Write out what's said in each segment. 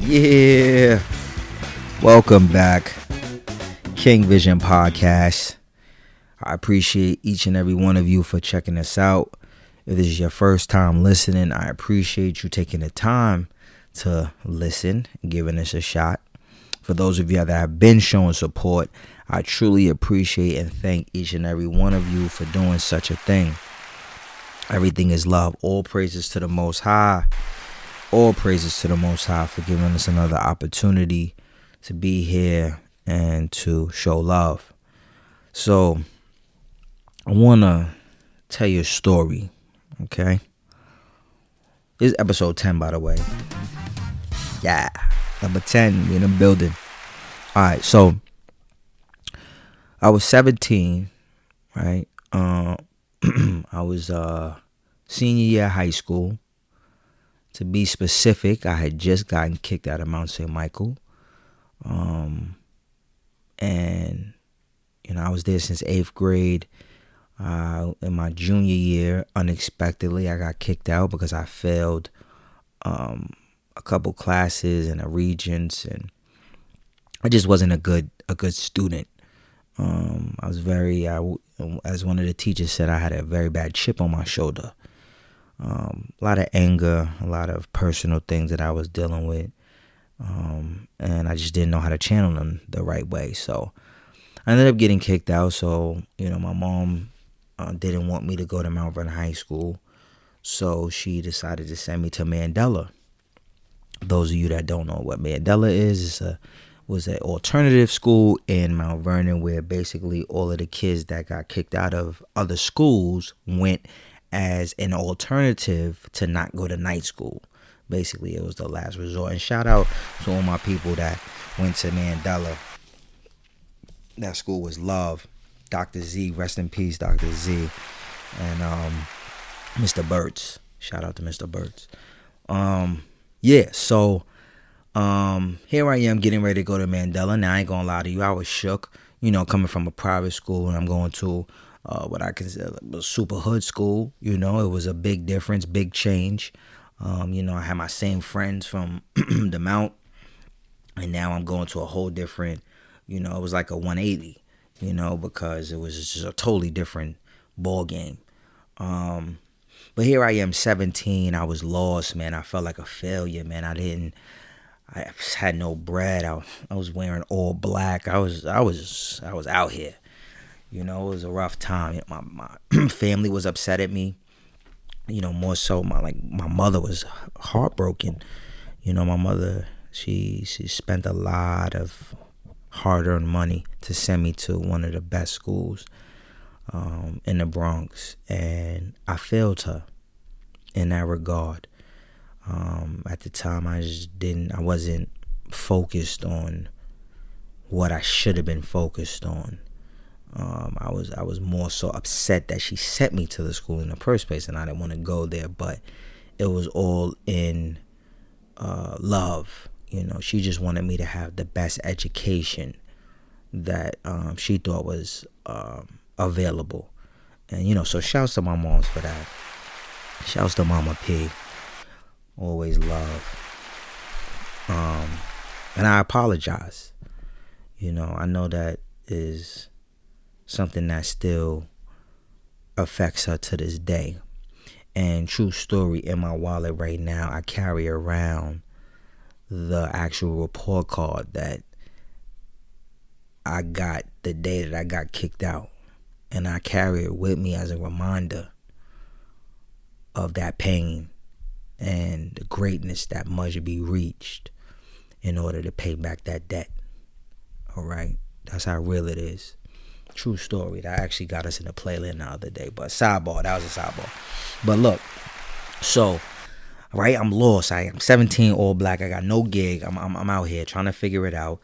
Yeah. Welcome back. King Vision Podcast. I appreciate each and every one of you for checking us out. If this is your first time listening, I appreciate you taking the time to listen and giving us a shot. For those of you that have been showing support, I truly appreciate and thank each and every one of you for doing such a thing. Everything is love. All praises to the Most High. All praises to the Most High for giving us another opportunity to be here and to show love. So, I want to tell you a story, okay? This is episode 10, by the way. Yeah, number 10, we in the building. All right, so I was 17, right? I was senior year of high school. To be specific, I had just gotten kicked out of Mount St. Michael. And, I was there since 8th grade. In my junior year, unexpectedly, I got kicked out because I failed a couple classes and a regents, and I just wasn't a good student. I was as one of the teachers said, I had a very bad chip on my shoulder. A lot of anger, a lot of personal things that I was dealing with. And I just didn't know how to channel them the right way. So I ended up getting kicked out. So, my mom didn't want me to go to Mount Vernon High School. So she decided to send me to Mandela. Those of you that don't know what Mandela was an alternative school in Mount Vernon where basically all of the kids that got kicked out of other schools went as an alternative to not go to night school. Basically, it was the last resort. And shout out to all my people that went to Mandela. That school was love. Dr. Z, rest in peace, Dr. Z. And Mr. Burtz. Shout out to Mr. Burtz. So here I am getting ready to go to Mandela. Now, I ain't gonna lie to you, I was shook. Coming from a private school and I'm going to what I consider a super hood school. It was a big difference, big change. I had my same friends from the Mount, and now I'm going to a whole different, it was like a 180, because it was just a totally different ball game. But here I am, 17. I was lost, man. I felt like a failure, man. I had no bread. I was wearing all black. I was out here. It was a rough time. My family was upset at me. More so my mother was heartbroken. My mother, she spent a lot of hard-earned money to send me to one of the best schools in the Bronx, and I failed her in that regard. At the time, I wasn't focused on what I should have been focused on. I was more so upset that she sent me to the school in the first place, and I didn't want to go there. But it was all in love. She just wanted me to have the best education that she thought was available, and so shouts to my moms for that. Shouts to Mama P. Always love. And I apologize. I know that is something that still affects her to this day. And true story, in my wallet right now, I carry around the actual report card that I got the day that I got kicked out. And I carry it with me as a reminder of that pain and the greatness that must be reached in order to pay back that debt. All right? That's how real it is. True story. That actually got us in the playland the other day. But sidebar, that was a sidebar. But look, so, right, I'm lost. I'm 17, all black. I got no gig. I'm out here trying to figure it out,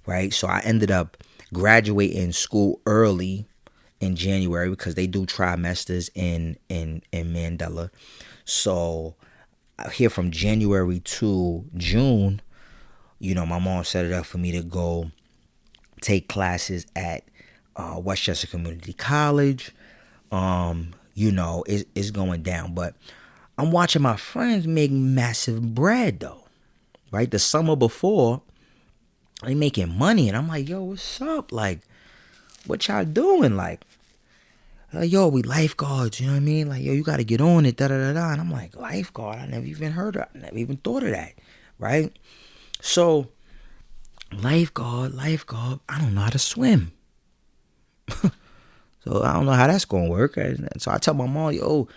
right? So I ended up graduating school early in January because they do trimesters in Mandela. So here from January to June, my mom set it up for me to go take classes at Westchester Community College. It's going down. But I'm watching my friends make massive bread, though. right? The summer before, they making money, and I'm like, yo, what's up? Like, what y'all doing? Like, yo, we lifeguards, you know what I mean? Like, yo, you got to get on it, da da da da. And I'm like, lifeguard? I never even heard of, I never even thought of that, right? So, lifeguard, I don't know how to swim. So I don't know how that's gonna work. And so I tell my mom, yo,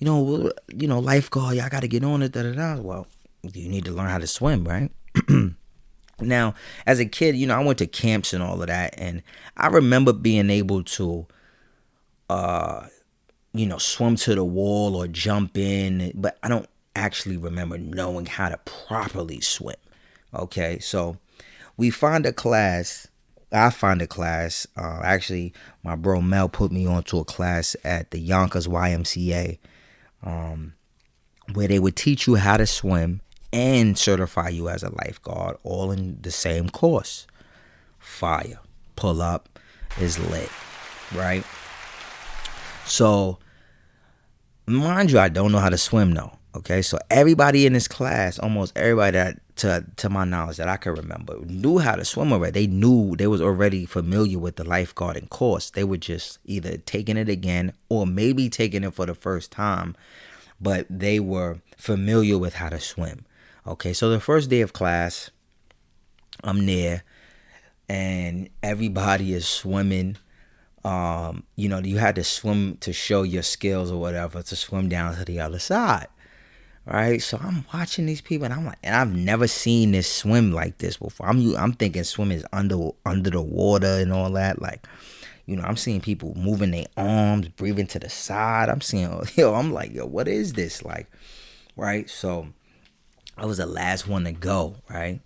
lifeguard, y'all got to get on it, da da da. Well, you need to learn how to swim, right? Now, as a kid, I went to camps and all of that, and I remember being able to, swim to the wall or jump in, but I don't actually remember knowing how to properly swim. Okay, so we find a class. I find a class. Actually, my bro Mel put me onto a class at the Yonkers YMCA, where they would teach you how to swim and certify you as a lifeguard, all in the same course. Fire. Pull up is lit, right? So, mind you, I don't know how to swim though. Okay, so everybody in this class, almost everybody that to my knowledge that I can remember, knew how to swim already. They was already familiar with the lifeguarding course. They were just either taking it again or maybe taking it for the first time, but they were familiar with how to swim. Okay, so the first day of class, I'm there, and everybody is swimming. You had to swim to show your skills or whatever, to swim down to the other side, right? So I'm watching these people, and I'm like, and I've never seen this swim like this before. I'm thinking swimming is under the water and all that. Like, I'm seeing people moving their arms, breathing to the side. I'm like, yo, what is this like, right? So I was the last one to go, right?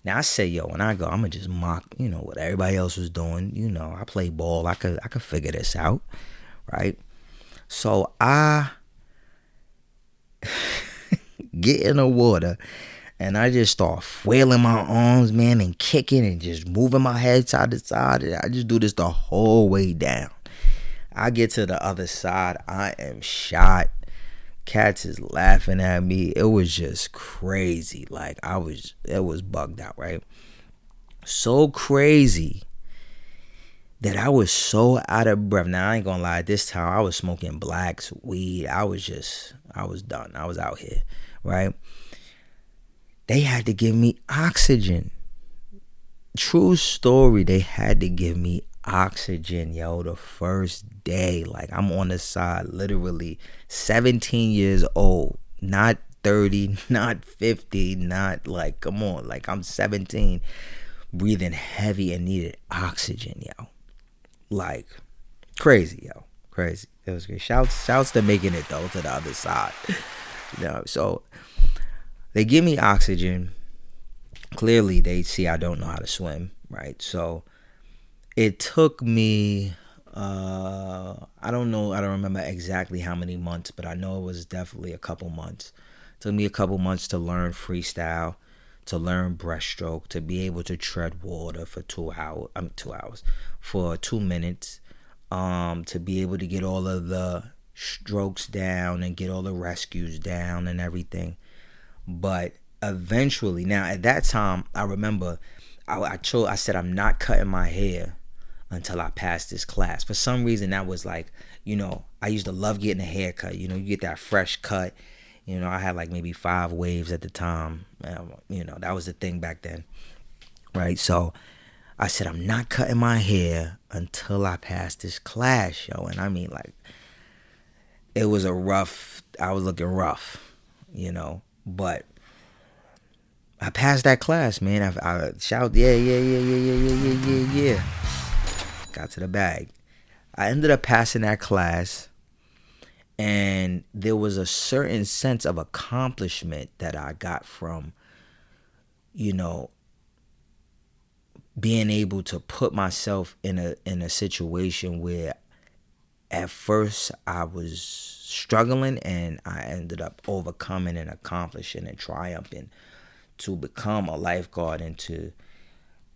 Now I say, yo, when I go, I'm gonna just mock, what everybody else was doing. I play ball. I could figure this out, right? So I get in the water, and I just start flailing my arms, man, and kicking and just moving my head side to side. And I just do this the whole way down. I get to the other side. I am shot. Cats is laughing at me. It was just crazy. Like, it was bugged out, right? So crazy that I was so out of breath. Now, I ain't gonna lie, this time I was smoking blacks, weed. I was done. I was out here, right? They had to give me oxygen. True story, they had to give me oxygen, yo, the first day. Like, I'm on the side, literally 17 years old, not 30, not 50, not like, come on, like, I'm 17, breathing heavy and needed oxygen, yo. Like, crazy, yo, crazy. It was great. Shouts to making it though to the other side. So they give me oxygen. Clearly, they see I don't know how to swim, right? So it took me, I don't remember exactly how many months, but I know it was definitely a couple months. It took me a couple months to learn freestyle, to learn breaststroke, to be able to tread water for 2 hours, for 2 minutes, to be able to get all of the strokes down and get all the rescues down and everything. But eventually, now at that time, I remember I said I'm not cutting my hair until I passed this class. For some reason, that was like, I used to love getting a haircut. You get that fresh cut. I had like maybe 5 waves at the time. That was the thing back then, right? So I said I'm not cutting my hair until I pass this class, yo. And I mean, like, I was looking rough, but I passed that class, man. I shout, yeah. Got to the bag. I ended up passing that class, and there was a certain sense of accomplishment that I got from, being able to put myself in a situation where at first I was struggling, and I ended up overcoming and accomplishing and triumphing to become a lifeguard and to,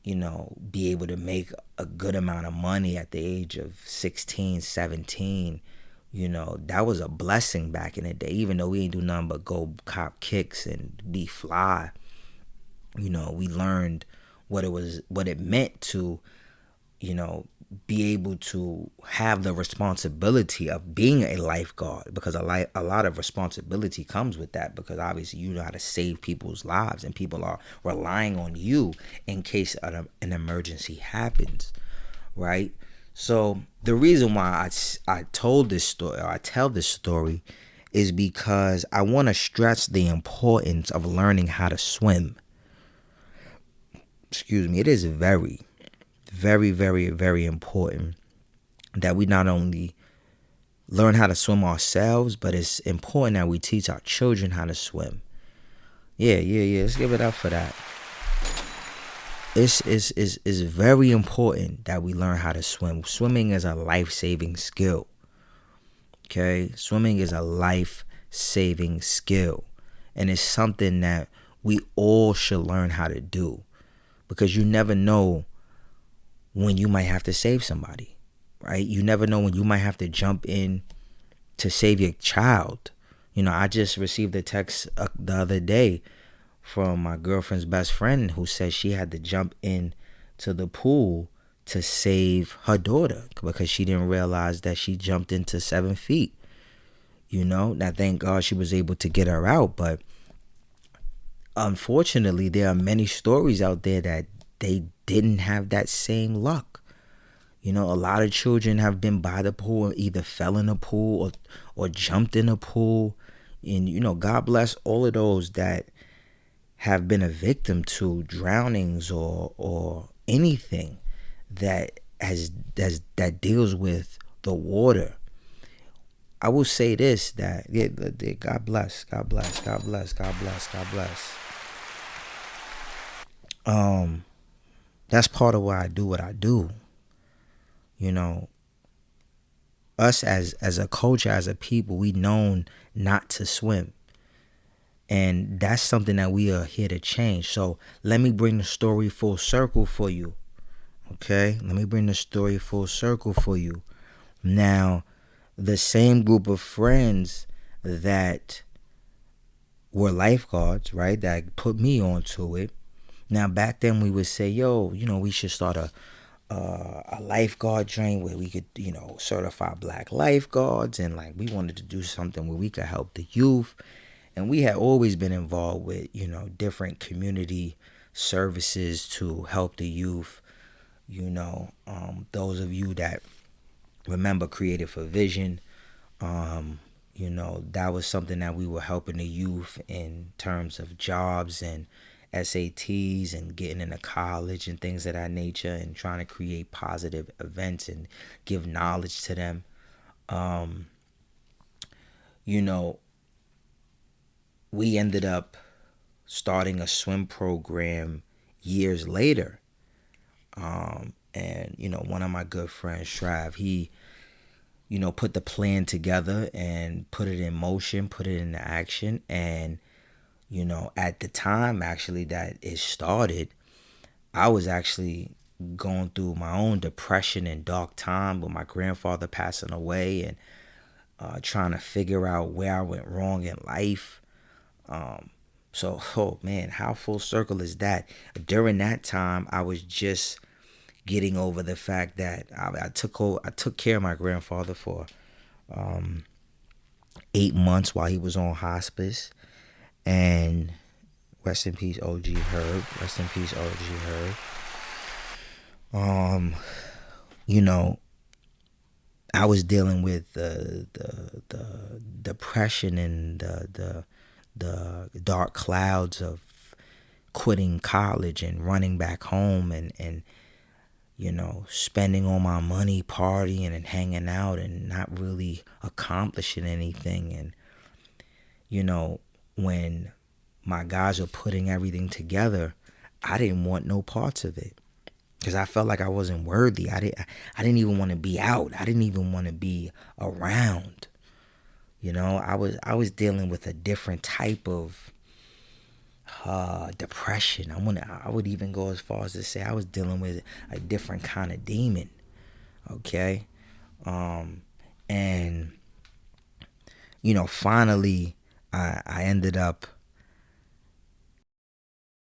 be able to make a good amount of money at the age of 16, 17. That was a blessing back in the day, even though we ain't do nothing but go cop kicks and be fly. We learned what it meant to, be able to have the responsibility of being a lifeguard, because a lot of responsibility comes with that, because obviously you know how to save people's lives and people are relying on you in case an emergency happens, right? So the reason why I told this story, or I tell this story, is because I want to stress the importance of learning how to swim. Excuse me. It is very, very, very, very important that we not only learn how to swim ourselves, but it's important that we teach our children how to swim. Yeah, yeah, yeah. Let's give it up for that. It's very important that we learn how to swim. Swimming is a life-saving skill. Okay? Swimming is a life-saving skill. And it's something that we all should learn how to do. Because you never know when you might have to save somebody, right? You never know when you might have to jump in to save your child. I just received a text the other day from my girlfriend's best friend who said she had to jump in to the pool to save her daughter because she didn't realize that she jumped into 7 feet. Now thank God she was able to get her out, but unfortunately there are many stories out there that they didn't have that same luck. A lot of children have been by the pool, either fell in the pool or jumped in the pool. And, God bless all of those that have been a victim to drownings or anything that that deals with the water. I will say this, that yeah, God bless, God bless, God bless, God bless, God bless. That's part of why I do what I do. Us as a culture, as a people, we known not to swim. And that's something that we are here to change. So let me bring the story full circle for you. Okay? Let me bring the story full circle for you. Now, the same group of friends that were lifeguards, right, that put me onto it. Now, back then we would say, yo, we should start a lifeguard train where we could, certify black lifeguards. And like, we wanted to do something where we could help the youth. And we had always been involved with, different community services to help the youth. Those of you that remember Creative for Vision, that was something that we were helping the youth in terms of jobs and SATs and getting into college and things of that nature, and trying to create positive events and give knowledge to them. We ended up starting a swim program years later. And one of my good friends, Shrav, he put the plan together and put it in motion, put it into action. And at the time actually that it started, I was actually going through my own depression and dark time with my grandfather passing away, and trying to figure out where I went wrong in life. So, oh man, how full circle is that? During that time, I was just getting over the fact that I took care of my grandfather for 8 months while he was on hospice. And rest in peace, OG Herb. Rest in peace, OG Herb. I was dealing with the depression and the dark clouds of quitting college and running back home and spending all my money partying and hanging out and not really accomplishing anything. And when my guys were putting everything together, I didn't want no parts of it, because I felt like I wasn't worthy. I didn't even want to be out. I didn't even want to be around. I was dealing with a different type of depression. I would even go as far as to say I was dealing with a different kind of demon. Okay, and finally I ended up